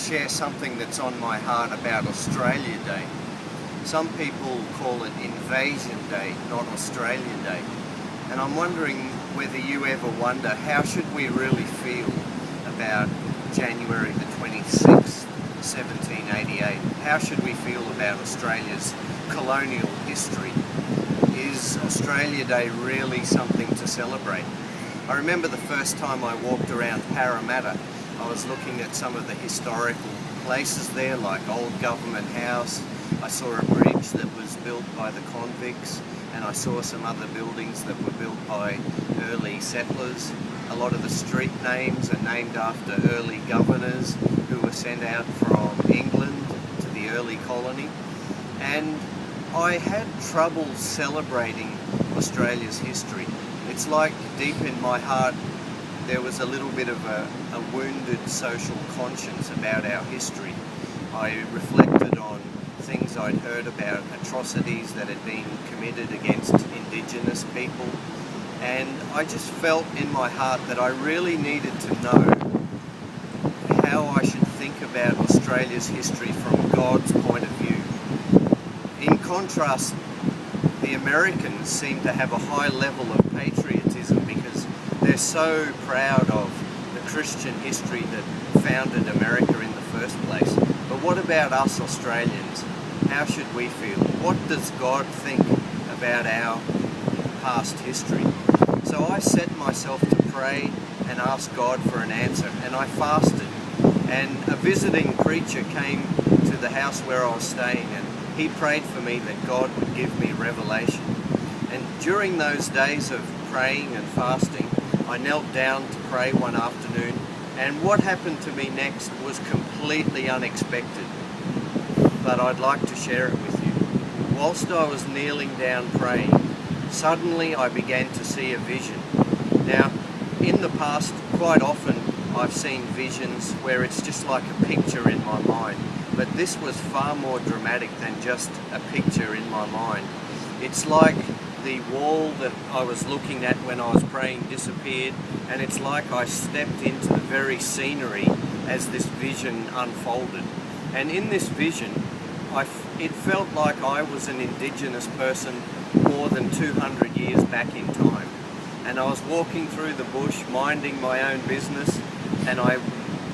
share something that's on my heart about Australia Day. Some people call it Invasion Day, not Australia Day. And I'm wondering whether you ever wonder, how should we really feel about January the 26th, 1788? How should we feel about Australia's colonial history? Is Australia Day really something to celebrate? I remember the first time I walked around Parramatta, I was looking at some of the historical places there, like Old Government House. I saw a bridge that was built by the convicts, and I saw some other buildings that were built by early settlers. A lot of the street names are named after early governors who were sent out from England to the early colony. And I had trouble celebrating Australia's history. It's like deep in my heart there was a little bit of a wounded social conscience about our history. I reflected on things I'd heard about atrocities that had been committed against Indigenous people, and I just felt in my heart that I really needed to know how I should think about Australia's history from God's point of view. In contrast, the Americans seem to have a high level of patriotism because they're so proud of the Christian history that founded America in the first place. But what about us Australians? How should we feel? What does God think about our past history? So I set myself to pray and ask God for an answer, and I fasted. And a visiting preacher came to the house where I was staying, and he prayed for me that God would give me revelation. And during those days of praying and fasting, I knelt down to pray one afternoon, and what happened to me next was completely unexpected, but I'd like to share it with you. Whilst I was kneeling down praying, suddenly I began to see a vision. Now, in the past, quite often I've seen visions where it's just like a picture in my mind, but this was far more dramatic than just a picture in my mind. It's like the wall that I was looking at when I was praying disappeared, and it's like I stepped into the very scenery as this vision unfolded. And in this vision, it felt like I was an Indigenous person more than 200 years back in time. And I was walking through the bush, minding my own business, and I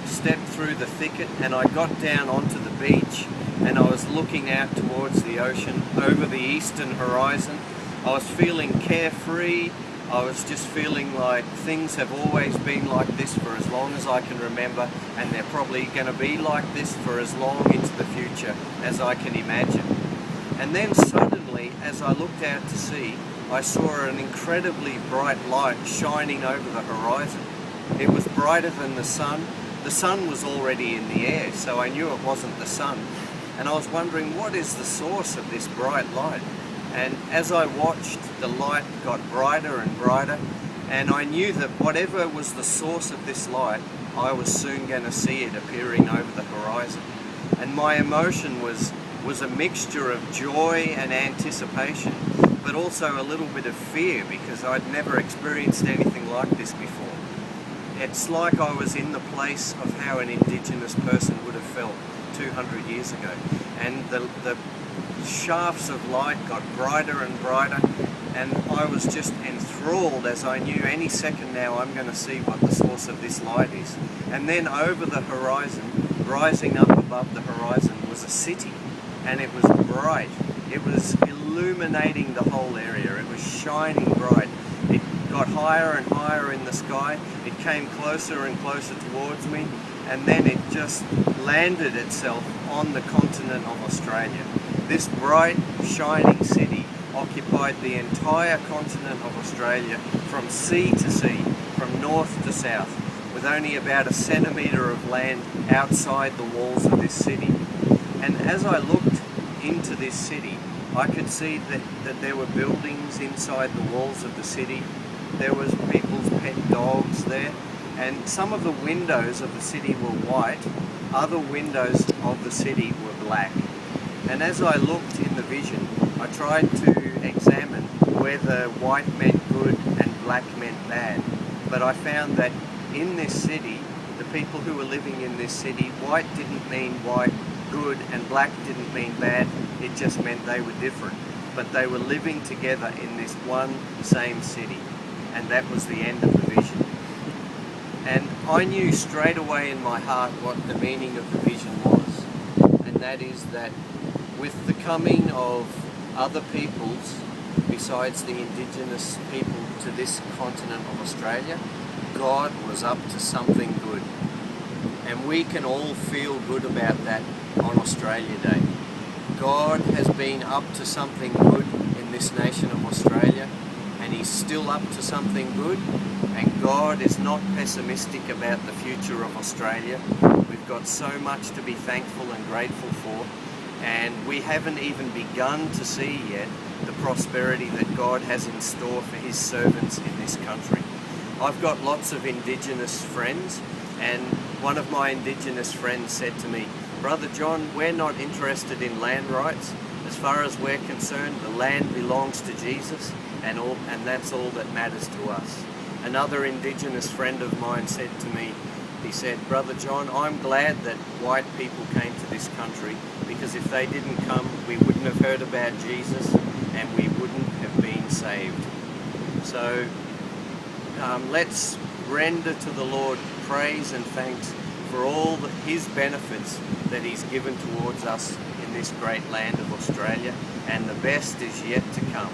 stepped through the thicket and I got down onto the beach, and I was looking out towards the ocean over the eastern horizon. I was feeling carefree. I was just feeling like things have always been like this for as long as I can remember, and they're probably going to be like this for as long into the future as I can imagine. And then suddenly, as I looked out to sea, I saw an incredibly bright light shining over the horizon. It was brighter than the sun. The sun was already in the air, so I knew it wasn't the sun. And I was wondering, what is the source of this bright light? And as I watched, the light got brighter and brighter, and I knew that whatever was the source of this light, I was soon going to see it appearing over the horizon. And my emotion was a mixture of joy and anticipation, but also a little bit of fear, because I'd never experienced anything like this before. It's like I was in the place of how an Indigenous person would have felt 200 years ago. And the shafts of light got brighter and brighter, and I was just enthralled, as I knew any second now I'm going to see what the source of this light is. And then over the horizon, rising up above the horizon, was a city, and it was bright. It was illuminating the whole area. It was shining bright. It got higher and higher in the sky. It came closer and closer towards me, and then it just landed itself on the continent of Australia. This bright, shining city occupied the entire continent of Australia from sea to sea, from north to south, with only about a centimetre of land outside the walls of this city. And as I looked into this city, I could see that there were buildings inside the walls of the city. There was people's pet dogs there, and some of the windows of the city were white, other windows of the city were black. And as I looked in the vision, I tried to examine whether white meant good and black meant bad. But I found that in this city, the people who were living in this city. White didn't mean white, good, and black didn't mean bad. It just meant they were different. But they were living together in this one same city, and that was the end of the vision. And I knew straight away in my heart what the meaning of the vision was, and that is that with the coming of other peoples besides the indigenous people to this continent of Australia, God was up to something good. And we can all feel good about that on Australia Day. God has been up to something good in this nation of Australia, and He's still up to something good, and God is not pessimistic about the future of Australia. We've got so much to be thankful and grateful for, and we haven't even begun to see yet the prosperity that God has in store for His servants in this country. I've got lots of Indigenous friends, and one of my Indigenous friends said to me, "Brother John, we're not interested in land rights. As far as we're concerned, the land belongs to Jesus, and that's all that matters to us." Another Indigenous friend of mine said to me, he said, "Brother John, I'm glad that white people came to this country, because if they didn't come, we wouldn't have heard about Jesus, and we wouldn't have been saved." So let's render to the Lord praise and thanks for all His benefits that He's given towards us in this great land of Australia, and the best is yet to come.